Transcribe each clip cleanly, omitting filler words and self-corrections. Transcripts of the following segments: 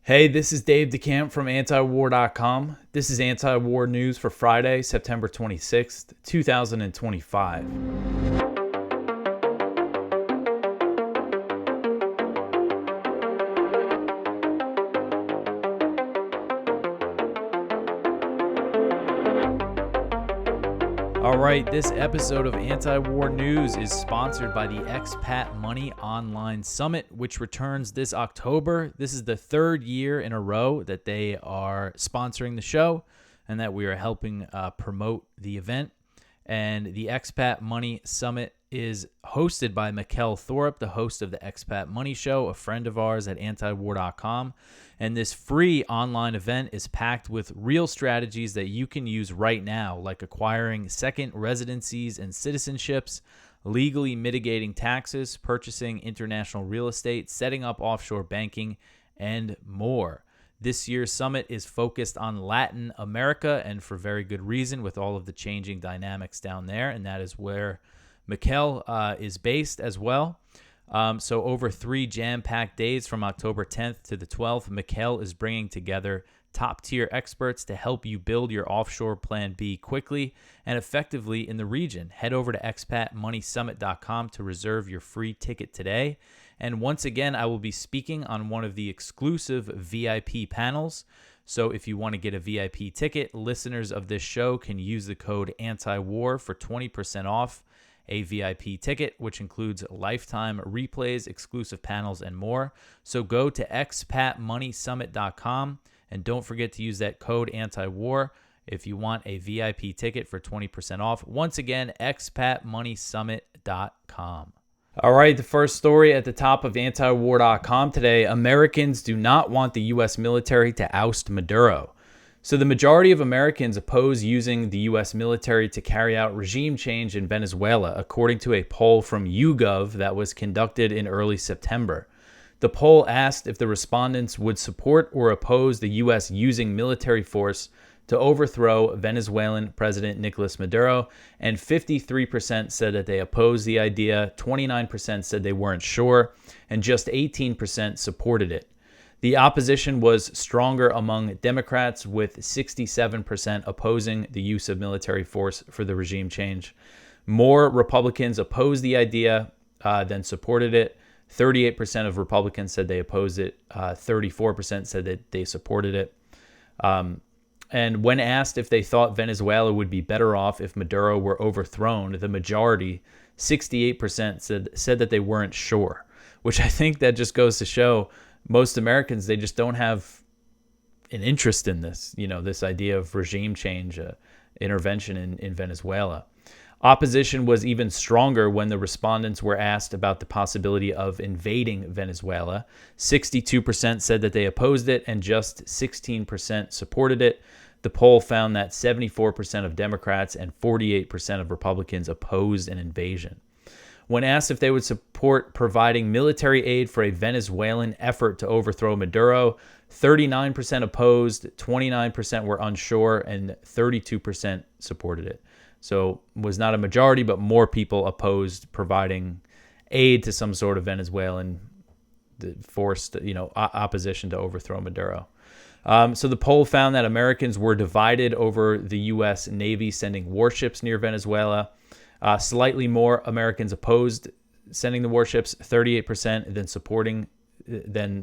Hey, this is Dave DeCamp from antiwar.com. This is anti-war news for Friday, September 26th, 2025. All right, this episode of Anti-War News is sponsored by the Expat Money Online Summit, which returns this October. This is the third year in a row that they are sponsoring the show and that we are helping promote the event. And the Expat Money Summit is hosted by Mikkel Thorpe, the host of the Expat Money Show, a friend of ours at antiwar.com. And this free online event is packed with real strategies that you can use right now, like acquiring second residencies and citizenships, legally mitigating taxes, purchasing international real estate, setting up offshore banking, and more. This year's summit is focused on Latin America, and for very good reason, with all of the changing dynamics down there, and that is where Mikkel is based as well. So over 3 jam-packed days from October 10th to the 12th, Mikkel is bringing together top-tier experts to help you build your offshore plan B quickly and effectively in the region. Head over to expatmoneysummit.com to reserve your free ticket today. And once again, I will be speaking on one of the exclusive VIP panels. So if you want to get a VIP ticket, listeners of this show can use the code ANTIWAR for 20% off a VIP ticket, which includes lifetime replays, exclusive panels, and more. So go to expatmoneysummit.com and don't forget to use that code ANTIWAR if you want a VIP ticket for 20% off. Once again, expatmoneysummit.com. All right, the first story at the top of antiwar.com today: Americans do not want the U.S. military to oust Maduro. So the majority of Americans oppose using the U.S. military to carry out regime change in Venezuela, according to a poll from YouGov that was conducted in early September. The poll asked if the respondents would support or oppose the U.S. using military force to overthrow Venezuelan President Nicolas Maduro, and 53% said that they opposed the idea, 29% said they weren't sure, and just 18% supported it. The opposition was stronger among Democrats, with 67% opposing the use of military force for the regime change. More Republicans opposed the idea than supported it. 38% of Republicans said they opposed it. 34% said that they supported it. And when asked if they thought Venezuela would be better off if Maduro were overthrown, the majority, 68%, said that they weren't sure, which I think that just goes to show most Americans, they just don't have an interest in this, this idea of regime change, intervention in Venezuela. Opposition was even stronger when the respondents were asked about the possibility of invading Venezuela. 62% said that they opposed it, and just 16% supported it. The poll found that 74% of Democrats and 48% of Republicans opposed an invasion. When asked if they would support providing military aid for a Venezuelan effort to overthrow Maduro, 39% opposed, 29% were unsure, and 32% supported it. So it was not a majority, but more people opposed providing aid to some sort of Venezuelan forced, opposition to overthrow Maduro. So the poll found that Americans were divided over the U.S. Navy sending warships near Venezuela. Slightly more Americans opposed sending the warships, 38%, than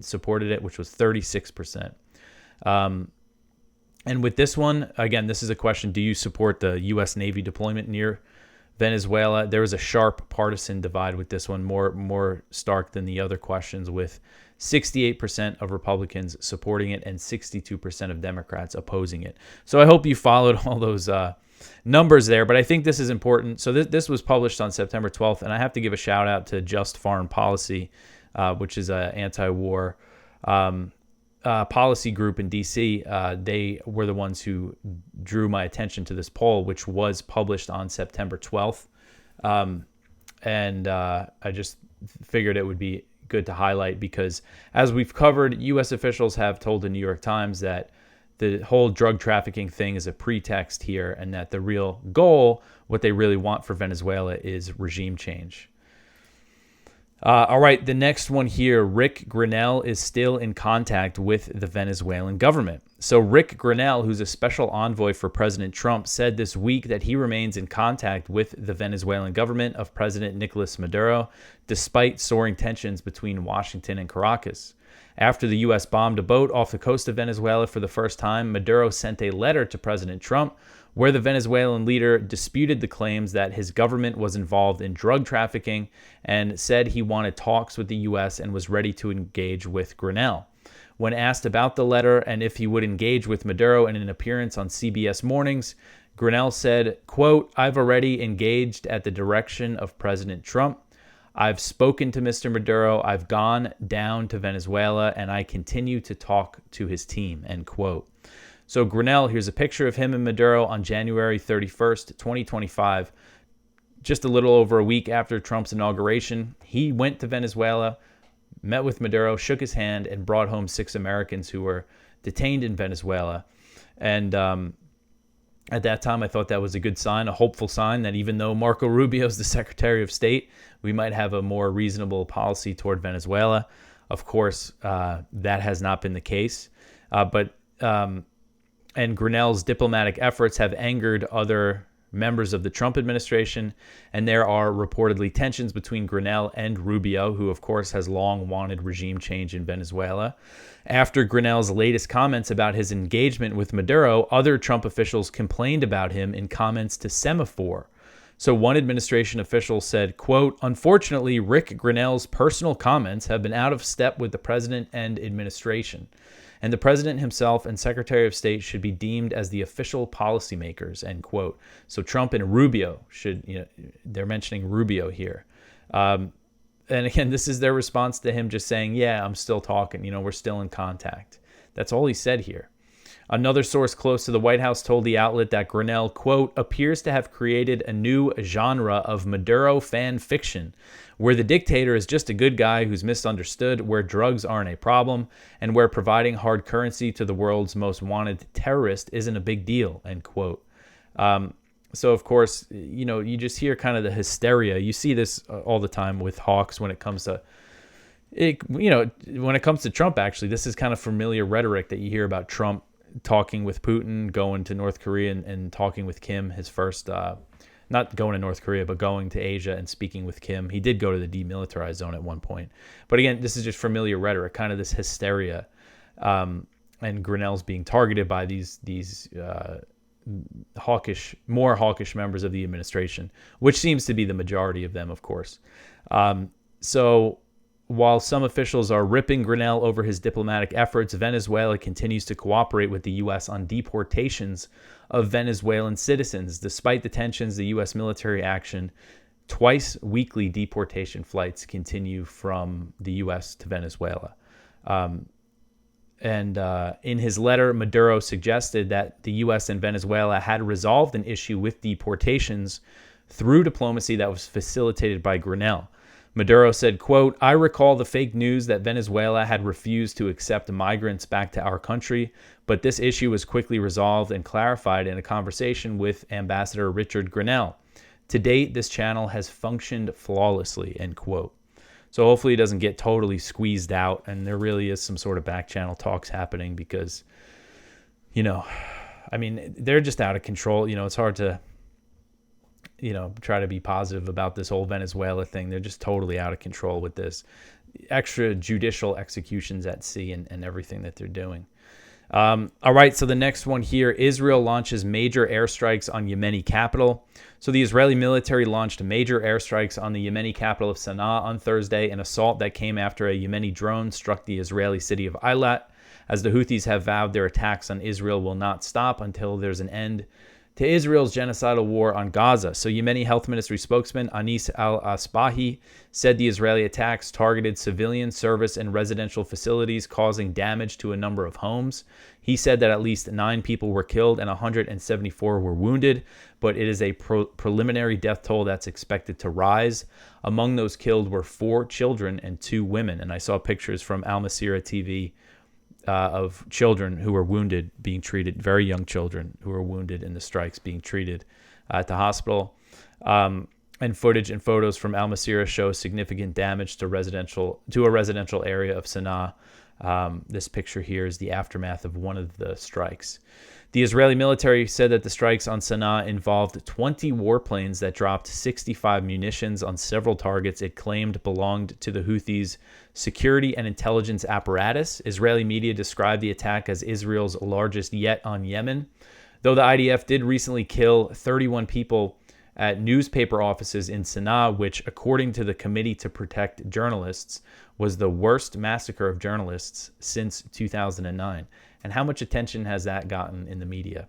supported it, which was 36%. And with this one, again, this is a question: do you support the U.S. Navy deployment near Venezuela? There was a sharp partisan divide with this one, more stark than the other questions, with 68% of Republicans supporting it and 62% of Democrats opposing it. So I hope you followed all those numbers there, but I think this is important. So this was published on September 12th, and I have to give a shout out to Just Foreign Policy, which is an anti-war policy group in D.C. They were the ones who drew my attention to this poll, which was published on September 12th. And I just figured it would be good to highlight because, as we've covered, U.S. officials have told the New York Times that the whole drug trafficking thing is a pretext here, and that the real goal, what they really want for Venezuela, is regime change. All right, the next one here, Rick Grenell is still in contact with the Venezuelan government. So Rick Grenell, who's a special envoy for President Trump, said this week that he remains in contact with the Venezuelan government of President Nicolas Maduro, despite soaring tensions between Washington and Caracas. After the U.S. bombed a boat off the coast of Venezuela for the first time, Maduro sent a letter to President Trump where the Venezuelan leader disputed the claims that his government was involved in drug trafficking and said he wanted talks with the U.S. and was ready to engage with Grenell. When asked about the letter and if he would engage with Maduro in an appearance on CBS Mornings, Grenell said, quote, "I've already engaged at the direction of President Trump. I've spoken to Mr. Maduro. I've gone down to Venezuela, and I continue to talk to his team," end quote. So Grenell, here's a picture of him and Maduro on January 31st, 2025. Just a little over a week after Trump's inauguration, he went to Venezuela, met with Maduro, shook his hand, and brought home 6 Americans who were detained in Venezuela. And at that time, I thought that was a good sign, a hopeful sign that even though Marco Rubio is the Secretary of State, we might have a more reasonable policy toward Venezuela. Of course, that has not been the case. And Grenell's diplomatic efforts have angered other members of the Trump administration, and there are reportedly tensions between Grenell and Rubio, who of course has long wanted regime change in Venezuela. After Grenell's latest comments about his engagement with Maduro, other Trump officials complained about him in comments to Semaphore. So one administration official said, quote, "Unfortunately, Rick Grenell's personal comments have been out of step with the president and administration. And the president himself and Secretary of State should be deemed as the official policymakers," end quote. So Trump and Rubio they're mentioning Rubio here. And again, this is their response to him just saying, yeah, I'm still talking, we're still in contact. That's all he said here. Another source close to the White House told the outlet that Grenell, quote, "appears to have created a new genre of Maduro fan fiction, where the dictator is just a good guy who's misunderstood, where drugs aren't a problem, and where providing hard currency to the world's most wanted terrorist isn't a big deal," end quote. So, of course, you just hear kind of the hysteria. You see this all the time with hawks when it comes to when it comes to Trump, actually. This is kind of familiar rhetoric that you hear about Trump talking with Putin, going to North Korea and talking with Kim, his first, not going to North Korea, but going to Asia and speaking with Kim. He did go to the demilitarized zone at one point. But again, this is just familiar rhetoric, kind of this hysteria. And Grenell's being targeted by these more hawkish members of the administration, which seems to be the majority of them, of course. So while some officials are ripping Grenell over his diplomatic efforts, Venezuela continues to cooperate with the U.S. on deportations of Venezuelan citizens. Despite the tensions, the U.S. military action, twice weekly deportation flights continue from the U.S. to Venezuela. And in his letter, Maduro suggested that the U.S. and Venezuela had resolved an issue with deportations through diplomacy that was facilitated by Grenell. Maduro said, quote, "I recall the fake news that Venezuela had refused to accept migrants back to our country, but this issue was quickly resolved and clarified in a conversation with Ambassador Richard Grenell. To date, this channel has functioned flawlessly," end quote. So hopefully it doesn't get totally squeezed out and there really is some sort of back channel talks happening because, they're just out of control. It's hard to try to be positive about this whole Venezuela thing. They're just totally out of control with this extrajudicial executions at sea and everything that they're doing. All right, so the next one here, Israel launches major airstrikes on Yemeni capital. So the Israeli military launched major airstrikes on the Yemeni capital of Sana'a on Thursday, an assault that came after a Yemeni drone struck the Israeli city of Eilat. As the Houthis have vowed, their attacks on Israel will not stop until there's an end to Israel's genocidal war on Gaza. So Yemeni Health Ministry spokesman Anis al-Asbahi said the Israeli attacks targeted civilian, service, and residential facilities, causing damage to a number of homes. He said that at least 9 people were killed and 174 were wounded, but it is a preliminary death toll that's expected to rise. Among those killed were 4 children and 2 women. And I saw pictures from Al Masirah TV of children who were wounded being treated, very young children who were wounded in the strikes being treated at the hospital. And footage and photos from Al Masirah show significant damage to a residential area of Sana'a. This picture here is the aftermath of one of the strikes. The Israeli military said that the strikes on Sana'a involved 20 warplanes that dropped 65 munitions on several targets it claimed belonged to the Houthis' security and intelligence apparatus. Israeli media described the attack as Israel's largest yet on Yemen, though the IDF did recently kill 31 people at newspaper offices in Sana'a, which, according to the Committee to Protect Journalists, was the worst massacre of journalists since 2009. And how much attention has that gotten in the media?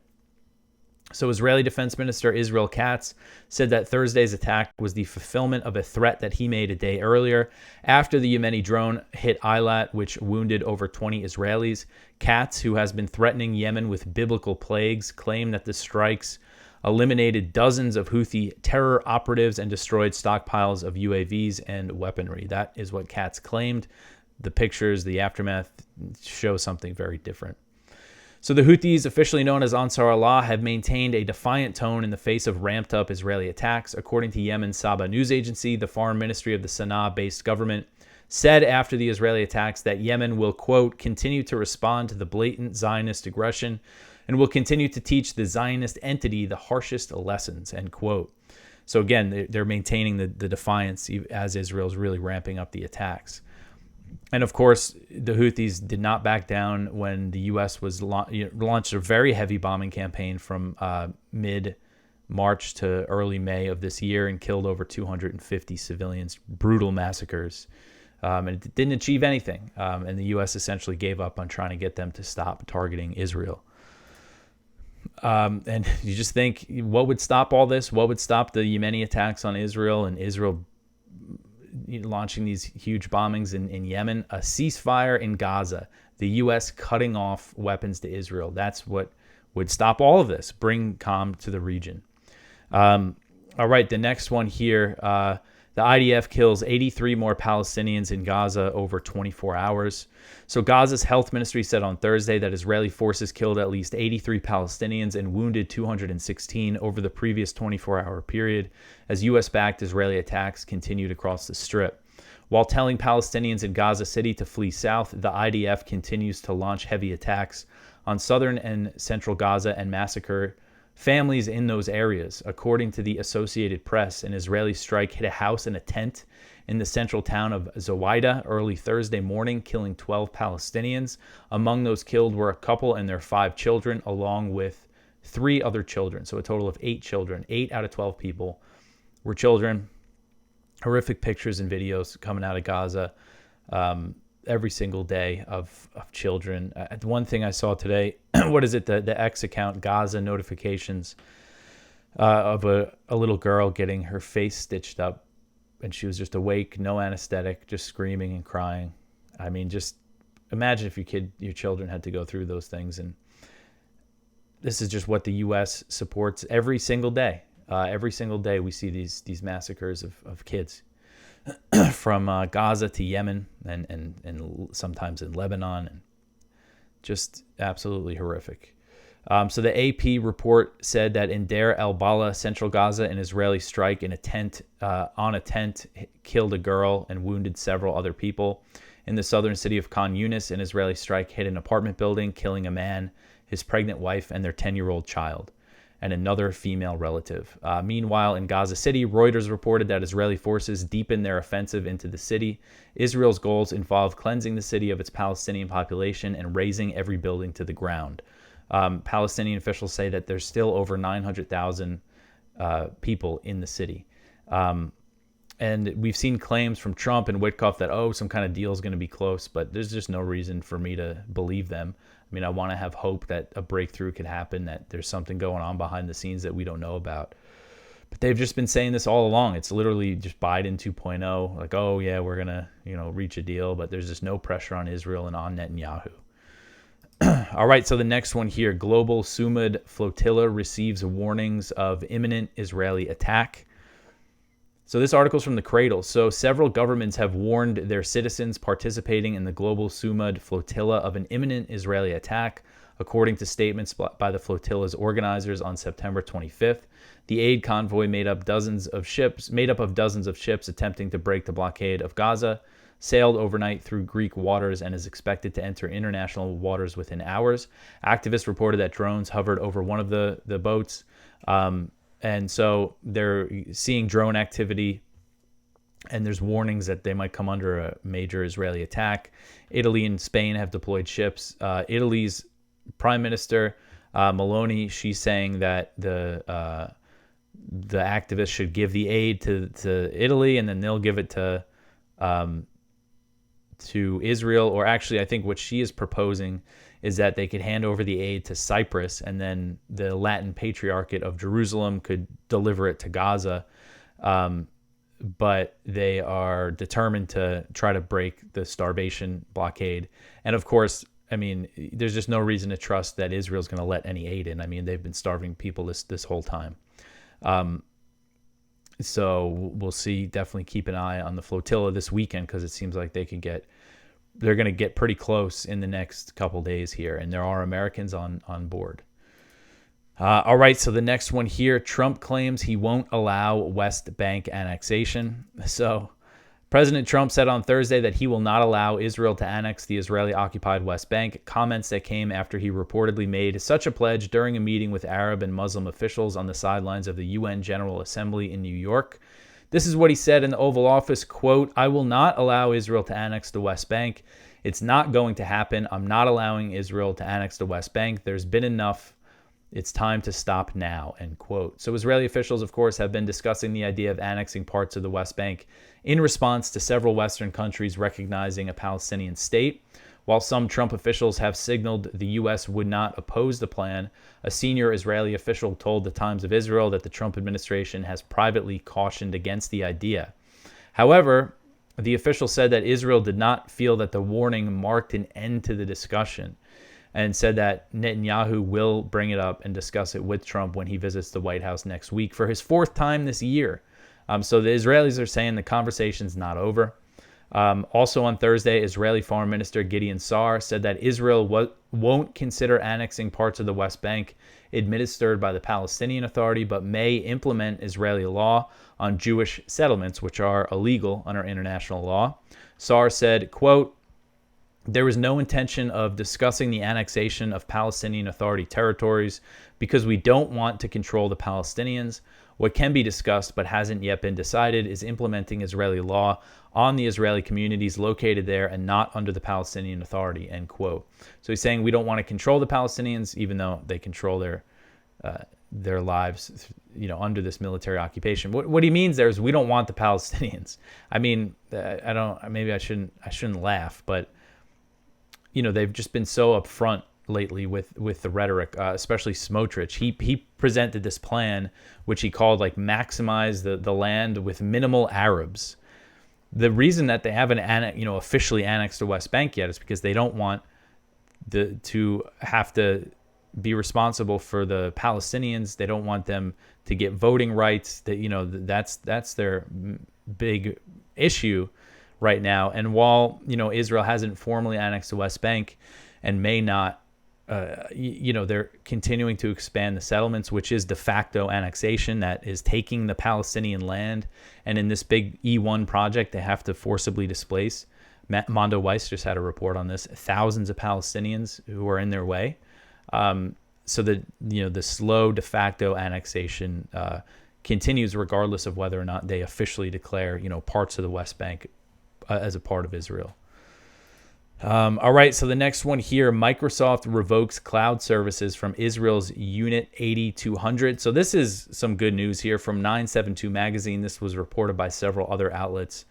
So Israeli Defense Minister Israel Katz said that Thursday's attack was the fulfillment of a threat that he made a day earlier after the Yemeni drone hit Eilat, which wounded over 20 Israelis. Katz, who has been threatening Yemen with biblical plagues, claimed that the strikes eliminated dozens of Houthi terror operatives and destroyed stockpiles of UAVs and weaponry. That is what Katz claimed. The pictures, the aftermath, show something very different. So the Houthis, officially known as Ansar Allah, have maintained a defiant tone in the face of ramped-up Israeli attacks. According to Yemen's Saba news agency, the foreign ministry of the Sana'a-based government said after the Israeli attacks that Yemen will, quote, continue to respond to the blatant Zionist aggression and will continue to teach the Zionist entity the harshest lessons, end quote. So again, they're maintaining the defiance as Israel's really ramping up the attacks. And of course, the Houthis did not back down when the U.S. was launched a very heavy bombing campaign from mid-March to early May of this year and killed over 250 civilians, brutal massacres. And it didn't achieve anything. And the U.S. essentially gave up on trying to get them to stop targeting Israel. And you just think, what would stop all this? What would stop the Yemeni attacks on Israel and Israel launching these huge bombings in Yemen? A ceasefire in Gaza, the U.S. cutting off weapons to Israel. That's what would stop all of this, bring calm to the region. All right, the next one here. The IDF kills 83 more Palestinians in Gaza over 24 hours. So Gaza's health ministry said on Thursday that Israeli forces killed at least 83 Palestinians and wounded 216 over the previous 24-hour period as U.S.-backed Israeli attacks continued across the Strip. While telling Palestinians in Gaza City to flee south, the IDF continues to launch heavy attacks on southern and central Gaza and massacre families in those areas. According to the Associated Press, an Israeli strike hit a house and a tent in the central town of Zawaida early Thursday morning, killing 12 Palestinians. Among those killed were a couple and their 5 children, along with 3 other children. So a total of 8 children. 8 out of 12 people were children. Horrific pictures and videos coming out of Gaza every single day of children. The one thing I saw today, what is it, the X account, Gaza notifications of a little girl getting her face stitched up, and she was just awake, no anesthetic, just screaming and crying. I mean, just imagine if your children had to go through those things. And this is just what the U.S. supports every single day. Every single day we see these massacres of kids. From Gaza to Yemen and sometimes in Lebanon, and just absolutely horrific. So the AP report said that in Deir el-Bala, central Gaza, an Israeli strike in a tent killed a girl and wounded several other people. In the southern city of Khan Yunis, an Israeli strike hit an apartment building, killing a man, his pregnant wife, and their 10-year-old child, and another female relative. Meanwhile, in Gaza City, Reuters reported that Israeli forces deepened their offensive into the city. Israel's goals involve cleansing the city of its Palestinian population and razing every building to the ground. Palestinian officials say that there's still over 900,000 people in the city. And we've seen claims from Trump and Witkoff that, some kind of deal is going to be close, but there's just no reason for me to believe them. I mean, I want to have hope that a breakthrough could happen, that there's something going on behind the scenes that we don't know about. But they've just been saying this all along. It's literally just Biden 2.0, like, oh, yeah, we're going to, reach a deal, but there's just no pressure on Israel and on Netanyahu. All right, so the next one here, global Sumud Flotilla receives warnings of imminent Israeli attack. So this article is from the Cradle. So several governments have warned their citizens participating in the global Sumud flotilla of an imminent Israeli attack, according to statements by the flotilla's organizers on September 25th. The aid convoy made up of dozens of ships attempting to break the blockade of Gaza, sailed overnight through Greek waters and is expected to enter international waters within hours. Activists reported that drones hovered over one of the boats. And so they're seeing drone activity, and there's warnings that they might come under a major Israeli attack. Italy and Spain have deployed ships. Italy's Prime Minister, Meloni, she's saying that the activists should give the aid to Italy, and then they'll give it to Israel. Or actually, I think what she is proposing is that they could hand over the aid to Cyprus, and then the Latin Patriarchate of Jerusalem could deliver it to Gaza. But they are determined to try to break the starvation blockade. And of course, I mean, there's just no reason to trust that Israel's going to let any aid in. I mean, they've been starving people this whole time. So we'll see. Definitely keep an eye on the flotilla this weekend, because it seems like they're going to get pretty close in the next couple days here, and there are Americans on board. All right, so the next one here, Trump claims he won't allow West Bank annexation. So President Trump said on Thursday that he will not allow Israel to annex the Israeli-occupied West Bank, comments that came after he reportedly made such a pledge during a meeting with Arab and Muslim officials on the sidelines of the UN General Assembly in New York. This is what he said in the Oval Office, quote, "I will not allow Israel to annex the West Bank. It's not going to happen. I'm not allowing Israel to annex the West Bank. There's been enough. It's time to stop now," end quote. So Israeli officials, of course, have been discussing the idea of annexing parts of the West Bank in response to several Western countries recognizing a Palestinian state. While some Trump officials have signaled the U.S. would not oppose the plan, a senior Israeli official told the Times of Israel that the Trump administration has privately cautioned against the idea. However, the official said that Israel did not feel that the warning marked an end to the discussion, and said that Netanyahu will bring it up and discuss it with Trump when he visits the White House next week for his fourth time this year. So the Israelis are saying the conversation's not over. Also on Thursday, Israeli Foreign Minister Gideon Sa'ar said that Israel won't consider annexing parts of the West Bank administered by the Palestinian Authority, but may implement Israeli law on Jewish settlements, which are illegal under international law. Sa'ar said, quote, "There is no intention of discussing the annexation of Palestinian Authority territories because we don't want to control the Palestinians. What can be discussed but hasn't yet been decided is implementing Israeli law on the Israeli communities located there and not under the Palestinian Authority," end quote. So he's saying we don't want to control the Palestinians, even though they control their lives, under this military occupation. What he means there is we don't want the Palestinians. I mean, maybe I shouldn't laugh, but they've just been so upfront lately with the rhetoric, especially Smotrich. He presented this plan, which he called maximize the land with minimal Arabs. The reason that they haven't officially annexed the West Bank yet is because they don't want to have to be responsible for the Palestinians. They don't want them to get voting rights. That's their big issue right now. And while Israel hasn't formally annexed the West Bank and may not, they're continuing to expand the settlements, which is de facto annexation. That is taking the Palestinian land, and in this big E1 project, they have to forcibly displace. Mondo Weiss just had a report on this. Thousands of Palestinians who are in their way. So the slow de facto annexation continues regardless of whether or not they officially declare parts of the West Bank as a part of Israel. All right, so the next one here, Microsoft revokes cloud services from Israel's Unit 8200. So this is some good news here from 972 magazine. This was reported by several other outlets.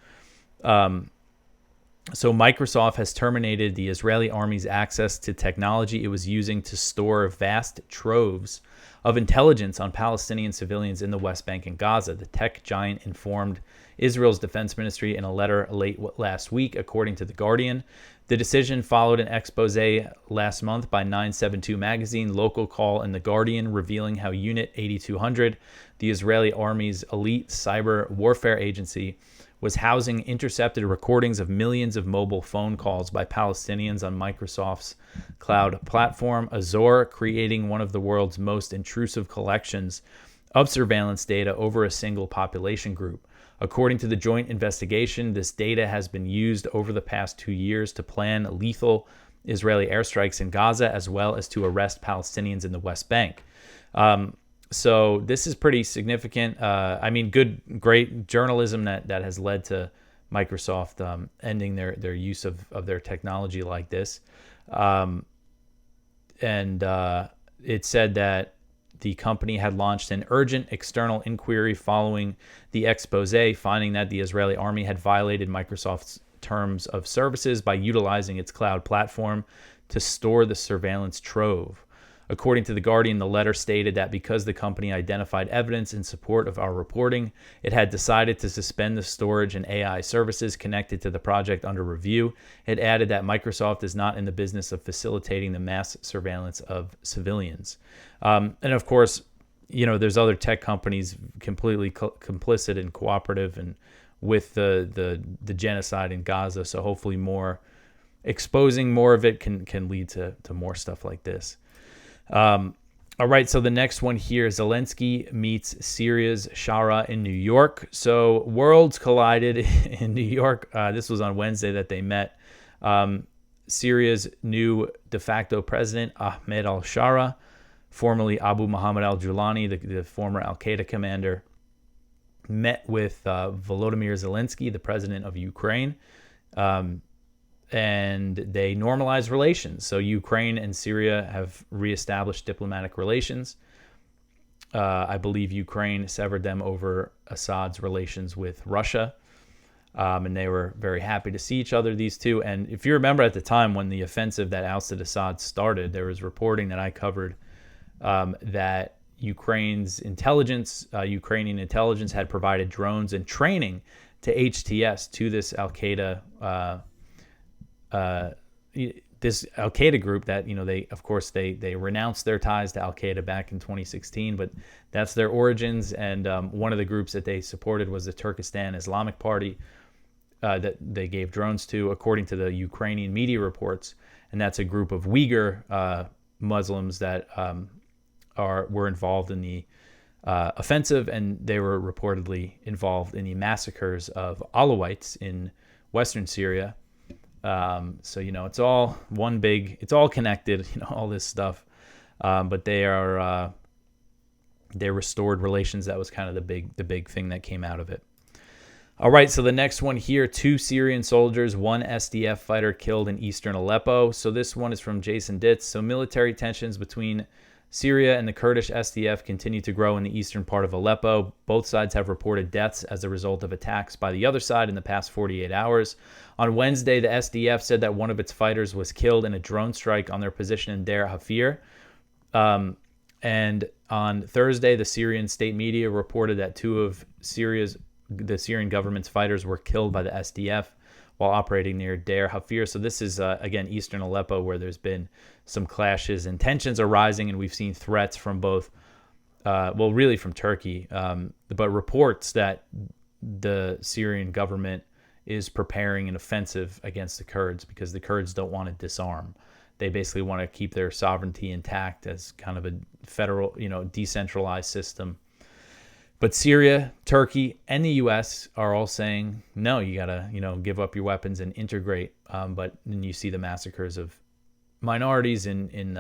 So Microsoft has terminated the Israeli army's access to technology it was using to store vast troves of intelligence on Palestinian civilians in the West Bank and Gaza. The tech giant informed Israel's defense ministry in a letter late last week, according to The Guardian. The decision followed an expose last month by 972 magazine, local call, and The Guardian, revealing how Unit 8200, the Israeli army's elite cyber warfare agency, was housing intercepted recordings of millions of mobile phone calls by Palestinians on Microsoft's cloud platform, Azure, creating one of the world's most intrusive collections of surveillance data over a single population group. According to the joint investigation, this data has been used over the past 2 years to plan lethal Israeli airstrikes in Gaza, as well as to arrest Palestinians in the West Bank. So this is pretty significant. Great journalism that has led to Microsoft ending their use of their technology like this. It said that the company had launched an urgent external inquiry following the expose, finding that the Israeli army had violated Microsoft's terms of services by utilizing its cloud platform to store the surveillance trove. According to The Guardian, the letter stated that because the company identified evidence in support of our reporting, it had decided to suspend the storage and AI services connected to the project under review. It added that Microsoft is not in the business of facilitating the mass surveillance of civilians. And of course, there's other tech companies completely complicit and cooperative and with the genocide in Gaza. So hopefully exposing more of it can lead to more stuff like this. All right, so the next one here, Zelensky meets Syria's Sharaa in New York. So worlds collided in New York. This was on Wednesday that they met. Syria's new de facto president, Ahmed al-Sharaa, formerly Abu Muhammad al-Julani, the former al-Qaeda commander, met with Volodymyr Zelensky, the president of Ukraine. And they normalized relations. So Ukraine and Syria have reestablished diplomatic relations. I believe Ukraine severed them over Assad's relations with Russia. And they were very happy to see each other, these two. And if you remember at the time when the offensive that ousted Assad started, there was reporting that I covered that Ukrainian intelligence had provided drones and training to HTS, to this Al-Qaeda group that, they renounced their ties to Al-Qaeda back in 2016, but that's their origins. And one of the groups that they supported was the Turkestan Islamic Party that they gave drones to, according to the Ukrainian media reports. And that's a group of Uyghur Muslims that were involved in the offensive, and they were reportedly involved in the massacres of Alawites in Western Syria. So, it's all it's all connected, all this stuff. But they restored relations. That was kind of the big thing that came out of it. All right. So the next one here, 2 Syrian soldiers, 1 SDF fighter killed in eastern Aleppo. So this one is from Jason Ditz. So military tensions between Syria and the Kurdish SDF continue to grow in the eastern part of Aleppo. Both sides have reported deaths as a result of attacks by the other side in the past 48 hours. On Wednesday, the SDF said that one of its fighters was killed in a drone strike on their position in Deir Hafir. And on Thursday, the Syrian state media reported that 2 of the Syrian government's fighters were killed by the SDF while operating near Deir Hafir. So this is, again, eastern Aleppo, where there's been some clashes and tensions are rising, and we've seen threats from both, really from Turkey, but reports that the Syrian government is preparing an offensive against the Kurds because the Kurds don't want to disarm. They basically want to keep their sovereignty intact as kind of a federal, decentralized system. But Syria, Turkey, and the U.S. are all saying, no, you got to, give up your weapons and integrate. But then you see the massacres of minorities in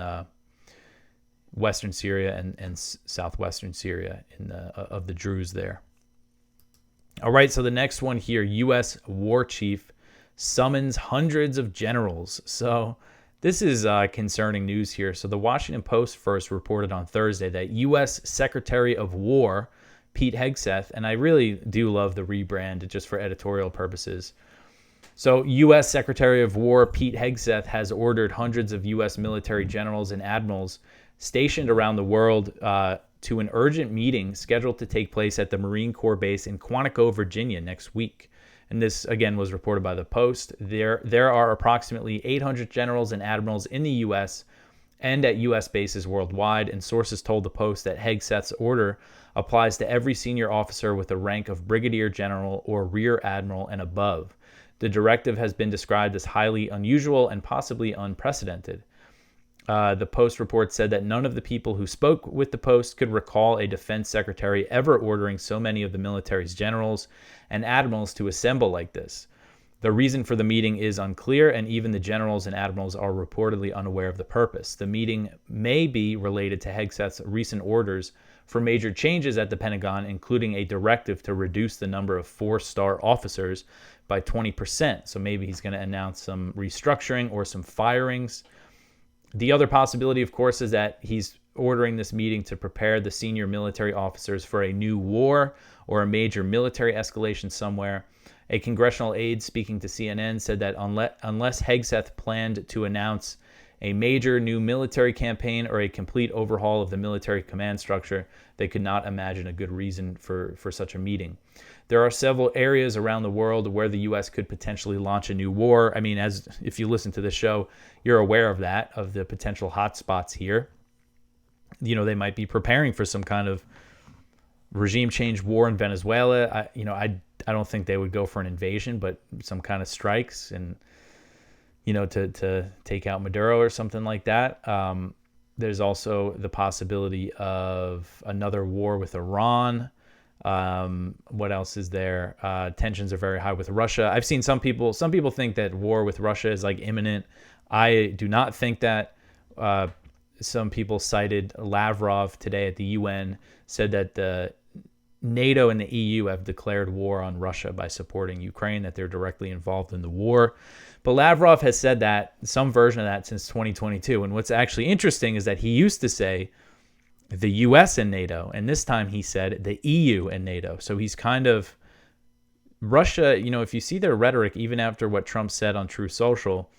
Western Syria and southwestern Syria of the Druze there. All right, so the next one here, U.S. war chief summons hundreds of generals. So this is concerning news here. So the Washington Post first reported on Thursday that U.S. Secretary of War Pete Hegseth, and I really do love the rebrand just for editorial purposes. So U.S. Secretary of War Pete Hegseth has ordered hundreds of U.S. military generals and admirals stationed around the world to an urgent meeting scheduled to take place at the Marine Corps base in Quantico, Virginia next week. And this, again, was reported by the Post. There are approximately 800 generals and admirals in the U.S. and at U.S. bases worldwide, and sources told the Post that Hegseth's order applies to every senior officer with the rank of brigadier general or rear admiral and above. The directive has been described as highly unusual and possibly unprecedented. The Post report said that none of the people who spoke with the Post could recall a defense secretary ever ordering so many of the military's generals and admirals to assemble like this. The reason for the meeting is unclear, and even the generals and admirals are reportedly unaware of the purpose. The meeting may be related to Hegseth's recent orders for major changes at the Pentagon, including a directive to reduce the number of 4-star officers by 20%. So maybe he's going to announce some restructuring or some firings. The other possibility, of course, is that he's ordering this meeting to prepare the senior military officers for a new war or a major military escalation somewhere. A congressional aide speaking to CNN said that unless Hegseth planned to announce a major new military campaign or a complete overhaul of the military command structure, they could not imagine a good reason for such a meeting. There are several areas around the world where the U.S. could potentially launch a new war. I mean, as if you listen to the show, you're aware of that, of the potential hotspots here. You know, they might be preparing for some kind of regime change war in Venezuela. I don't think they would go for an invasion, but some kind of strikes and, you know, to take out Maduro or something like that. There's also the possibility of another war with Iran. What else is there? Tensions are very high with Russia. I've seen some people think that war with Russia is like imminent. I do not think that. Some people cited Lavrov today at the UN, said that the NATO and the EU have declared war on Russia by supporting Ukraine, that they're directly involved in the war. But Lavrov has said that, some version of that, since 2022. And what's actually interesting is that he used to say the US and NATO, and this time he said the EU and NATO. So he's kind of, Russia, you know, if you see their rhetoric, even after what Trump said on Truth Social,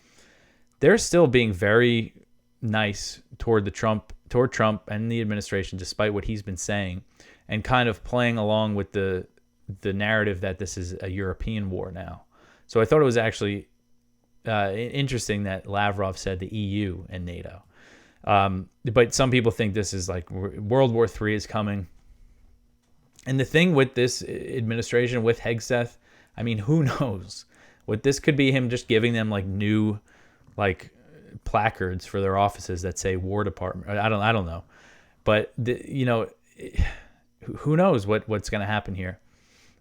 they're still being very nice toward Trump and the administration, despite what he's been saying, and kind of playing along with the narrative that this is a European war now. So I thought it was actually interesting that Lavrov said the EU and NATO. But some people think this is like World War III is coming. And the thing with this administration, with Hegseth, I mean, who knows? What this could be, him just giving them like new, like, placards for their offices that say War Department. I don't know, but who knows what's going to happen here?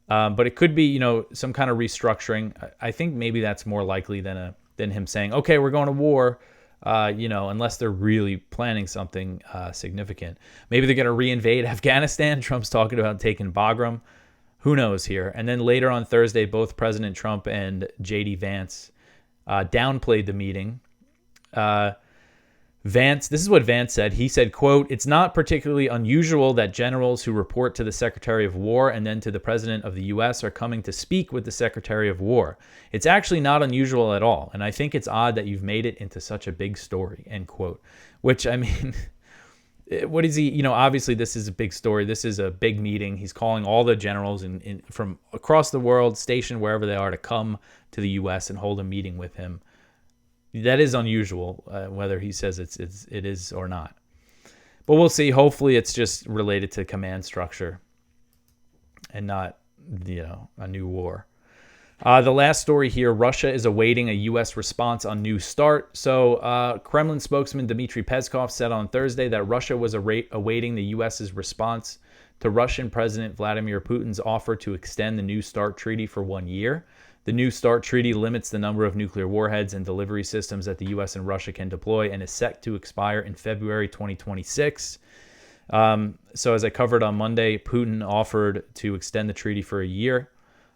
But it could be, you know, some kind of restructuring. I think maybe that's more likely than him saying, okay, we're going to war. Unless they're really planning something significant. Maybe they're going to reinvade Afghanistan. Trump's talking about taking Bagram. Who knows here? And then later on Thursday, both President Trump and J.D. Vance downplayed the meeting. Vance, this is what Vance said. He said, quote, "It's not particularly unusual that generals who report to the Secretary of War and then to the President of the U.S. are coming to speak with the Secretary of War. It's actually not unusual at all, and I think it's odd that you've made it into such a big story," end quote. Which, I mean, what is he, obviously this is a big story. This is a big meeting. He's calling all the generals from across the world, stationed wherever they are, to come to the U.S. and hold a meeting with him. That is unusual, whether he says it is or not. But we'll see. Hopefully it's just related to command structure and not, a new war. The last story here, Russia is awaiting a U.S. response on New START. So Kremlin spokesman Dmitry Peskov said on Thursday that Russia was awaiting the U.S.'s response to Russian President Vladimir Putin's offer to extend the New START treaty for 1 year. The New START treaty limits the number of nuclear warheads and delivery systems that the U.S. and Russia can deploy and is set to expire in February 2026. So as I covered on Monday, Putin offered to extend the treaty for a year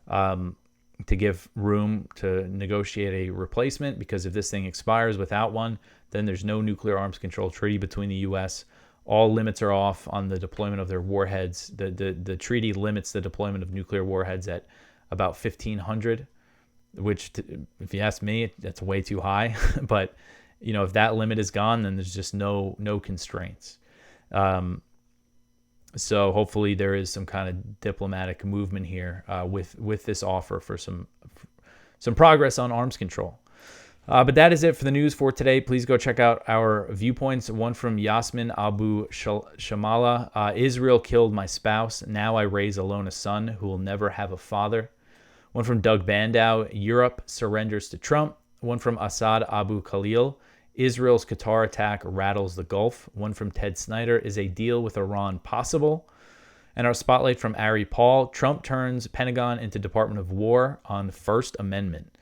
to give room to negotiate a replacement, because if this thing expires without one, then there's no nuclear arms control treaty between the U.S. All limits are off on the deployment of their warheads. The treaty limits the deployment of nuclear warheads at about 1,500. Which, if you ask me, that's way too high. But, if that limit is gone, then there's just no constraints. So hopefully there is some kind of diplomatic movement here with this offer for some progress on arms control. But that is it for the news for today. Please go check out our viewpoints. One from Yasmin Abu Shamala. Israel killed my spouse. Now I raise alone a son who will never have a father. One from Doug Bandow. Europe surrenders to Trump. One from Assad Abu Khalil. Israel's Qatar attack rattles the Gulf. One from Ted Snyder. Is a deal with Iran possible? And our spotlight from Ari Paul. Trump turns Pentagon into Department of War on First Amendment.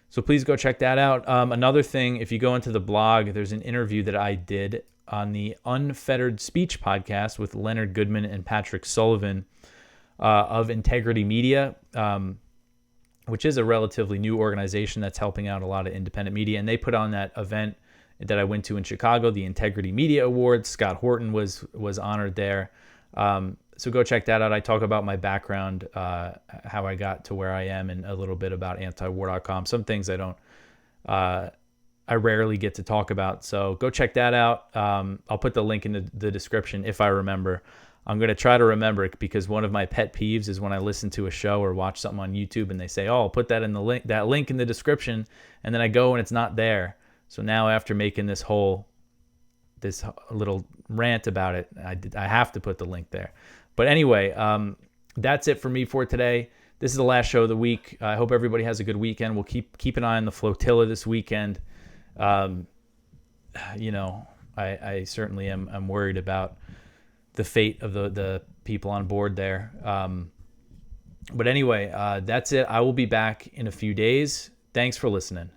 So please go check that out. Another thing, if you go into the blog, there's an interview that I did on the Unfettered Speech podcast with Leonard Goodman and Patrick Sullivan of Integrity Media, which is a relatively new organization that's helping out a lot of independent media. And they put on that event that I went to in Chicago, the Integrity Media Awards. Scott Horton was honored there. So go check that out. I talk about my background, how I got to where I am, and a little bit about antiwar.com. Some things I rarely get to talk about. So go check that out. I'll put the link in the description if I remember. I'm going to try to remember it, because one of my pet peeves is when I listen to a show or watch something on YouTube and they say, "Oh, I'll put that in that link in the description," and then I go and it's not there. So now, after making this little rant about it, I have to put the link there. But anyway, that's it for me for today. This is the last show of the week. I hope everybody has a good weekend. We'll keep an eye on the Flotilla this weekend. I certainly am worried about the fate of the people on board there. But anyway, that's it. I will be back in a few days. Thanks for listening.